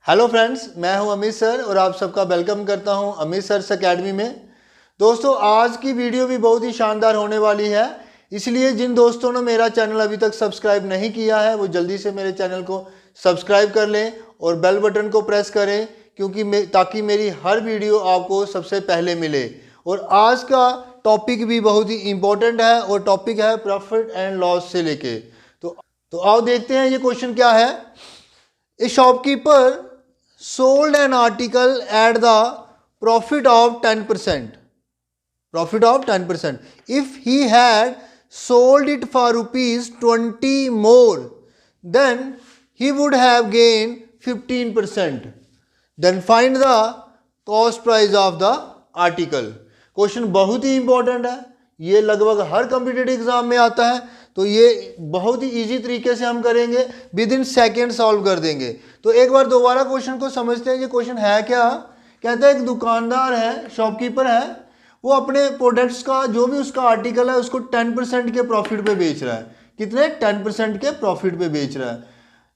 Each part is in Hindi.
हेलो फ्रेंड्स, मैं हूं अमित सर और आप सबका वेलकम करता हूं अमित सर्स अकेडमी में। दोस्तों, आज की वीडियो भी बहुत ही शानदार होने वाली है, इसलिए जिन दोस्तों ने मेरा चैनल अभी तक सब्सक्राइब नहीं किया है वो जल्दी से मेरे चैनल को सब्सक्राइब कर लें और बेल बटन को प्रेस करें, क्योंकि ताकि मेरी हर वीडियो आपको सबसे पहले मिले। और आज का टॉपिक भी बहुत ही इंपॉर्टेंट है और टॉपिक है प्रॉफिट एंड लॉस से लेके। तो आओ देखते हैं ये क्वेश्चन क्या है। ए shopkeeper sold an article at the profit of 10%. Profit of 10%. If he had sold it for rupees 20 more, then he would have gained 15%. Then find the cost price of the article. Question बहुत ही इंपॉर्टेंट है, ये लगभग हर कॉम्पिटिटिव एग्जाम में आता है, तो ये बहुत ही इजी तरीके से हम करेंगे, विद इन सेकेंड सॉल्व कर देंगे। तो एक बार दोबारा क्वेश्चन को समझते हैं। ये क्वेश्चन है क्या? कहता है एक दुकानदार है, शॉपकीपर है, वो अपने प्रोडक्ट्स का जो भी उसका आर्टिकल है उसको 10% के प्रॉफिट पे बेच रहा है। कितने? 10% के प्रॉफिट पे बेच रहा है।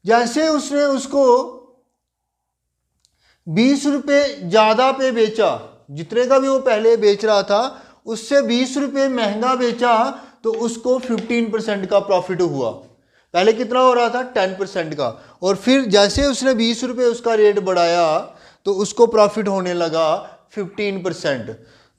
जैसे उसने उसको 20 रुपये ज़्यादा पे बेचा, जितने का भी वो पहले बेच रहा था उससे 20 रुपये महंगा बेचा, तो उसको 15% का प्रॉफिट हुआ। पहले कितना हो रहा था? 10% का। और फिर जैसे उसने 20 रुपये उसका रेट बढ़ाया तो उसको प्रॉफिट होने लगा 15%।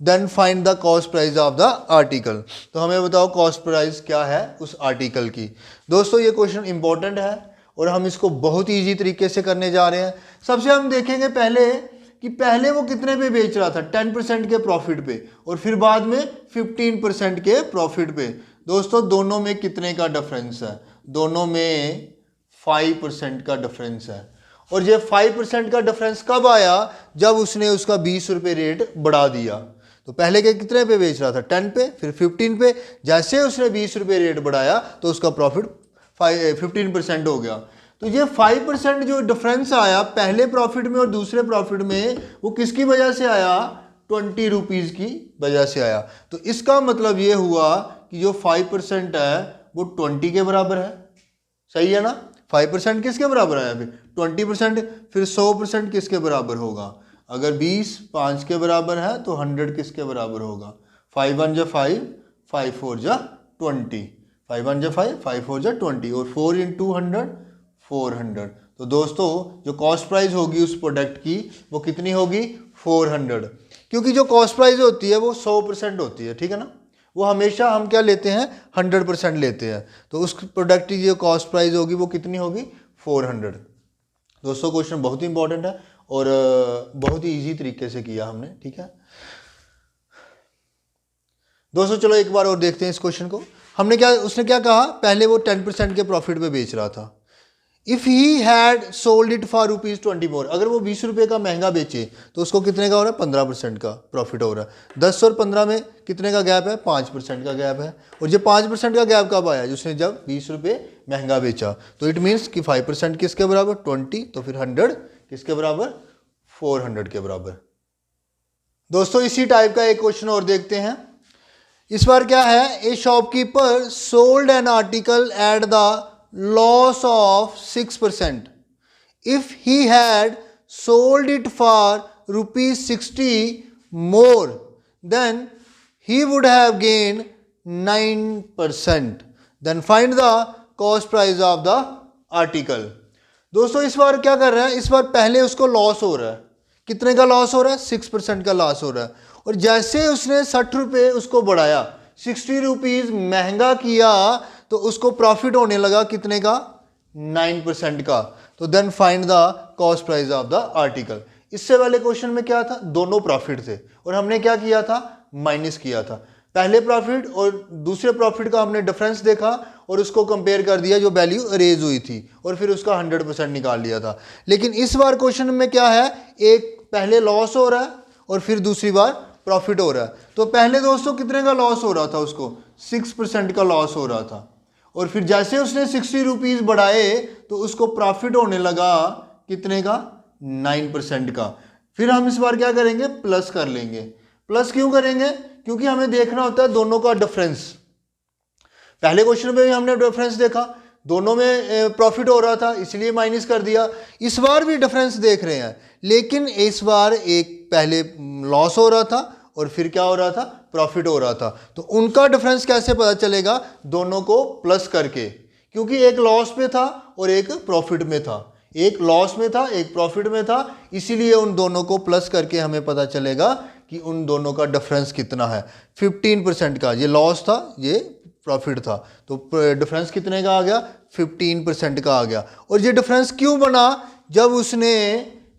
Then find the cost price of the article. तो हमें बताओ कॉस्ट प्राइस क्या है उस आर्टिकल की। दोस्तों, ये क्वेश्चन इंपॉर्टेंट है और हम इसको बहुत ईजी तरीके से करने जा रहे हैं। सबसे हम देखेंगे पहले वो कितने पे बेच रहा था? 10% के प्रॉफिट पे, और फिर बाद में 15% के प्रॉफिट पे। दोस्तों, दोनों में कितने का डिफरेंस है? दोनों में 5% का डिफरेंस है। और ये 5% का डिफरेंस कब आया? जब उसने उसका 20 रुपये रेट बढ़ा दिया। तो पहले के कितने पे बेच रहा था? 10 पे, फिर 15 पे। जैसे उसने 20 रुपये रेट बढ़ाया तो उसका प्रॉफिट 15% हो गया। तो ये 5% जो डिफरेंस आया पहले प्रॉफिट में और दूसरे प्रॉफिट में, वो किसकी वजह से आया? 20 रुपीज़ की वजह से आया। तो इसका मतलब ये हुआ कि जो 5% है वो 20 के बराबर है। सही है ना? 5% किसके बराबर आया? फिर 20%, फिर 100% किसके बराबर होगा? अगर 20 5 के बराबर है तो 100 किसके बराबर होगा? 5 1 जा 5, 5 4 जा 20, 5 1 जा 5, 5 4 जा 20, और 4 × 100 400। तो दोस्तों, जो कॉस्ट प्राइस होगी उस प्रोडक्ट की वो कितनी होगी? 400। क्योंकि जो कॉस्ट प्राइस होती है वो 100% होती है, ठीक है ना? वो हमेशा हम क्या लेते हैं? 100% लेते हैं। तो उस प्रोडक्ट की जो कॉस्ट प्राइस होगी वो कितनी होगी? 400। दोस्तों, क्वेश्चन बहुत ही इंपॉर्टेंट है और बहुत ही ईजी तरीके से किया हमने, ठीक है दोस्तों। चलो एक बार और देखते हैं इस क्वेश्चन को। उसने क्या कहा? पहले वो 10% के प्रॉफिट पे बेच रहा था। If he had sold it for rupees 20 मोर, अगर वो 20 रुपये का महंगा बेचे तो उसको कितने का हो रहा है? 15% का प्रॉफिट हो रहा है। 10 और 15 में कितने का गैप है? 5% का गैप है। और ये 5% का गैप कब आया? जिसने जब 20 रुपये महंगा बेचा। तो इट मीन्स कि 5% किसके बराबर? 20। तो फिर 100 किसके बराबर? 400 के बराबर। दोस्तों, इसी टाइप का एक क्वेश्चन और देखते हैं। इस बार क्या है? ए shopkeeper sold an article at the loss of 6%. If he had sold it for rupees 60 more, then he would have gained 9%. Then find the cost price of the article. दोस्तों, इस बार क्या कर रहा है? इस बार पहले उसको लॉस हो रहा है। कितने का लॉस हो रहा है? 6% का लॉस हो रहा है। और जैसे उसने 60 रुपये उसको बढ़ाया, 60 रुपीज़ महंगा किया, तो उसको प्रॉफिट होने लगा कितने का? 9% का। तो then find the cost price of the article. इससे वाले क्वेश्चन में क्या था? दोनों प्रॉफिट थे और हमने क्या किया था? माइनस किया था। पहले प्रॉफिट और दूसरे प्रॉफिट का हमने डिफरेंस देखा और उसको कंपेयर कर दिया जो वैल्यू रेज हुई थी, और फिर उसका 100% निकाल लिया था। लेकिन इस बार क्वेश्चन में क्या है? एक पहले लॉस हो रहा है और फिर दूसरी बार प्रॉफिट हो रहा है। तो पहले दोस्तों कितने का लॉस हो रहा था? उसको 6% का लॉस हो रहा था। और फिर जैसे उसने 60 रुपीज़ बढ़ाए तो उसको प्रॉफिट होने लगा कितने का? 9% का। फिर हम इस बार क्या करेंगे? प्लस कर लेंगे। प्लस क्यों करेंगे? क्योंकि हमें देखना होता है दोनों का डिफरेंस। पहले क्वेश्चन में भी हमने डिफरेंस देखा, दोनों में प्रॉफिट हो रहा था इसलिए माइनस कर दिया। इस बार भी डिफरेंस देख रहे हैं, लेकिन इस बार एक पहले लॉस हो रहा था और फिर क्या हो रहा था, प्रॉफिट हो रहा था। तो उनका डिफरेंस कैसे पता चलेगा, दोनों को प्लस करके, क्योंकि एक लॉस में था और एक प्रॉफिट में था, एक लॉस में था एक प्रॉफिट में था, इसीलिए उन दोनों को प्लस करके हमें पता चलेगा कि उन दोनों का डिफरेंस कितना है। 15% का, ये लॉस था ये प्रॉफिट था, तो डिफरेंस कितने का आ गया, 15% का आ गया। और ये डिफरेंस क्यों बना, जब उसने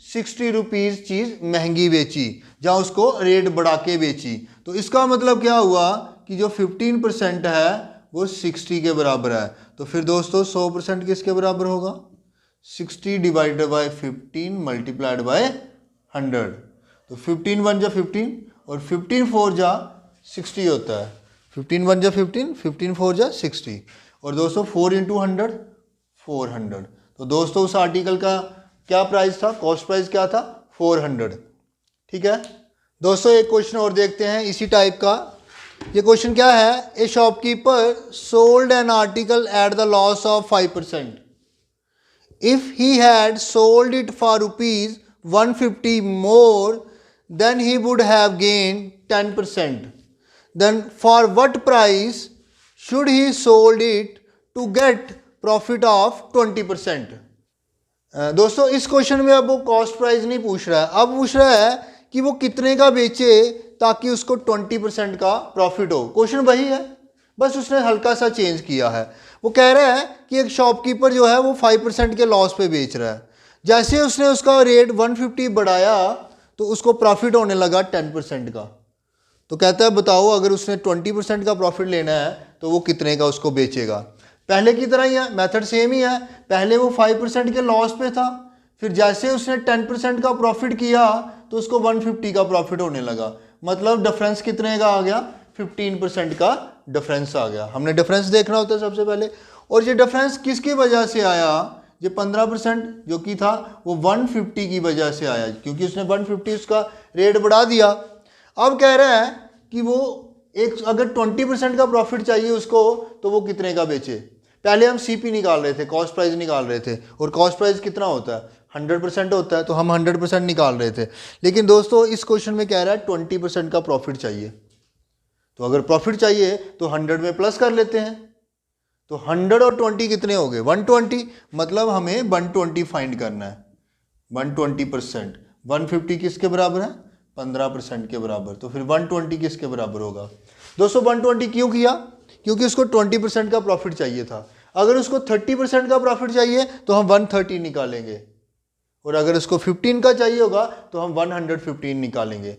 60 रुपीज़ चीज़ महंगी बेची, जहाँ उसको रेट बढ़ा के बेची। तो इसका मतलब क्या हुआ कि जो 15% है वो 60 के बराबर है। तो फिर दोस्तों 100% किसके बराबर होगा, 60 डिवाइडेड बाय 15 मल्टीप्लाइड बाय 100। तो 15 1 जा 15 और 15 4 जा 60 होता है। 15 1 जा 15, 15 4 जा 60 और दोस्तों 4 इंटू 100 400। तो दोस्तों उस आर्टिकल का क्या प्राइस था, कॉस्ट प्राइस क्या था, 400। ठीक है दोस्तों, एक क्वेश्चन और देखते हैं इसी टाइप का। ये क्वेश्चन क्या है, ए shopkeeper sold an article at the loss of 5%. If he had sold it for rupees 150 more, then he would have gained 10%. Then for what price should he sold it to get profit of 20%? दोस्तों इस क्वेश्चन में अब वो कॉस्ट प्राइस नहीं पूछ रहा है, अब पूछ रहा है कि वो कितने का बेचे ताकि उसको 20% का प्रॉफिट हो। क्वेश्चन वही है, बस उसने हल्का सा चेंज किया है। वो कह रहा है कि एक शॉपकीपर जो है वो 5% के लॉस पे बेच रहा है, जैसे उसने उसका रेट 150 बढ़ाया तो उसको प्रॉफिट होने लगा 10% का। तो कहता है बताओ अगर उसने 20% का प्रॉफिट लेना है तो वो कितने का उसको बेचेगा। पहले की तरह ही है, मेथड सेम ही है। पहले वो 5% के लॉस पे था, फिर जैसे उसने 10% का प्रॉफिट किया तो उसको 150 का प्रॉफिट होने लगा। मतलब डिफरेंस कितने का आ गया, 15% का डिफरेंस आ गया। हमने डिफरेंस देखना होता है सबसे पहले, और ये डिफरेंस किसकी वजह से आया, ये 15% जो कि था वो 150 की वजह से आया, क्योंकि उसने 150 उसका रेट बढ़ा दिया। अब कह रहा है कि वो एक अगर 20% का प्रॉफिट चाहिए उसको तो वो कितने का बेचे। पहले हम सीपी निकाल रहे थे, कॉस्ट प्राइस निकाल रहे थे, और कॉस्ट प्राइस कितना होता है, 100% होता है, तो हम 100% निकाल रहे थे। लेकिन दोस्तों इस क्वेश्चन में कह रहा है 20% का प्रॉफिट चाहिए। तो अगर प्रॉफिट चाहिए तो 100 में प्लस कर लेते हैं, तो 100 और 20 कितने हो गए, 120। मतलब हमें 120 फाइंड करना है। 120%, 150 किसके बराबर है, 15% के बराबर। तो फिर 120 किसके बराबर होगा दोस्तों, 120 क्यों किया, क्योंकि उसको 20% का प्रॉफिट चाहिए था। अगर उसको 30% का प्रॉफिट चाहिए तो हम 130 निकालेंगे, और अगर उसको 15 का चाहिए होगा तो हम 115 निकालेंगे।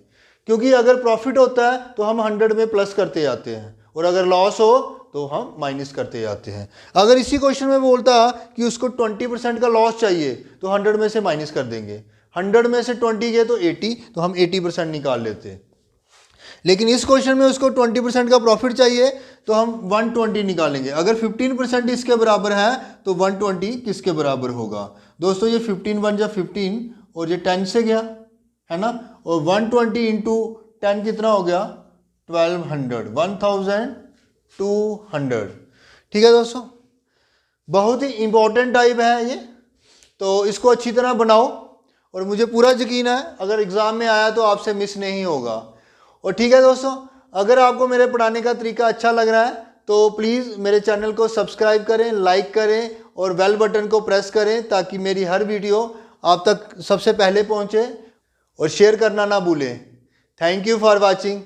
क्योंकि अगर प्रॉफिट होता है तो हम 100 में प्लस करते जाते हैं, और अगर लॉस हो तो हम माइनस करते जाते हैं। अगर इसी क्वेश्चन में बोलता कि उसको 20% का लॉस चाहिए तो 100 में से माइनस कर देंगे, 100 में से 20 गए तो 80, तो हम 80% निकाल लेते। लेकिन इस क्वेश्चन में उसको 20% का प्रॉफिट चाहिए तो हम 120 निकालेंगे। अगर 15% इसके बराबर है तो 120 किसके बराबर होगा दोस्तों, ये 15 1 जा 15 और ये 10 से गया है ना, और 120 इंटू 10 कितना हो गया, 1200, 1200। ठीक है दोस्तों, बहुत ही इंपॉर्टेंट टाइप है ये, तो इसको अच्छी तरह बनाओ, और मुझे पूरा यकीन है अगर एग्ज़ाम में आया तो आपसे मिस नहीं होगा। और ठीक है दोस्तों, अगर आपको मेरे पढ़ाने का तरीका अच्छा लग रहा है तो प्लीज़ मेरे चैनल को सब्सक्राइब करें, लाइक करें और बेल बटन को प्रेस करें, ताकि मेरी हर वीडियो आप तक सबसे पहले पहुंचे, और शेयर करना ना भूलें। Thank you for watching.